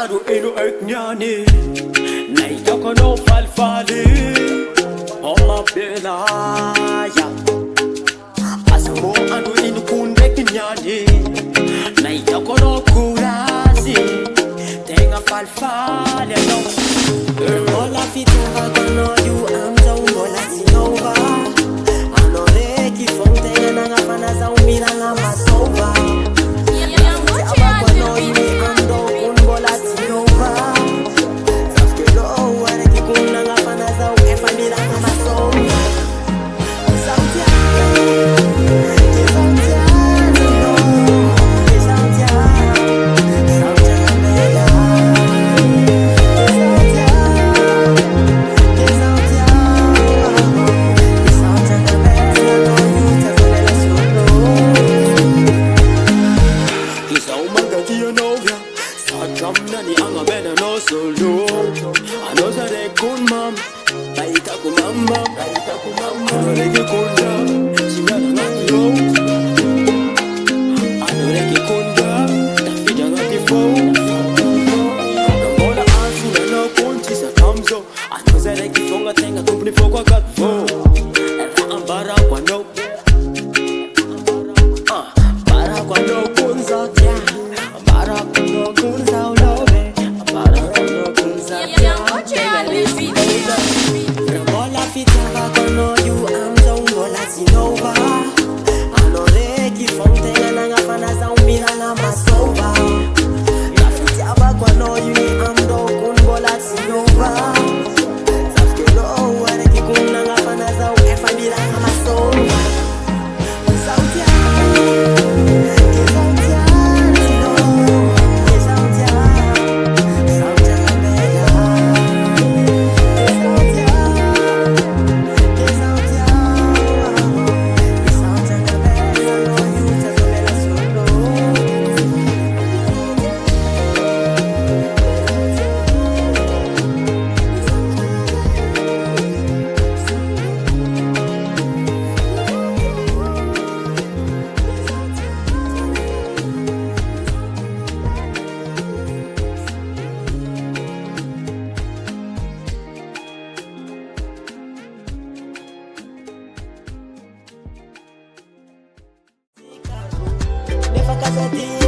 aro ino eknyani naitoko no falfali oma belaya asamo aro ino kundeknyani naitoko no kurasi tenga falfali no Mola fitera kono you amza umola sinova Anore ki fonte na ngafana za umira na masova Aba kono you amdo kunbola sinova Safkelo wale ki kuna ngafana za ukefa mira na masova Sautia Nani anga bena no solo anoza de kun mam baita ku mama anore kunda singana ngani yo anore kunda tafita ngati fo ngola asu no kunti sa kamzo anoza de kifonga tenga kupni foko kat fo ra ambara kwa no para kwa no kunza tia para kwa no kunza Mola fitera kono you amza umola sinova Anore ki fonte na ngafana za umira na masova Rafiti aba kono you amdo kunbola sinova Safkelo wale ki kuna ngafana za ukefa mira na masova Sautia Never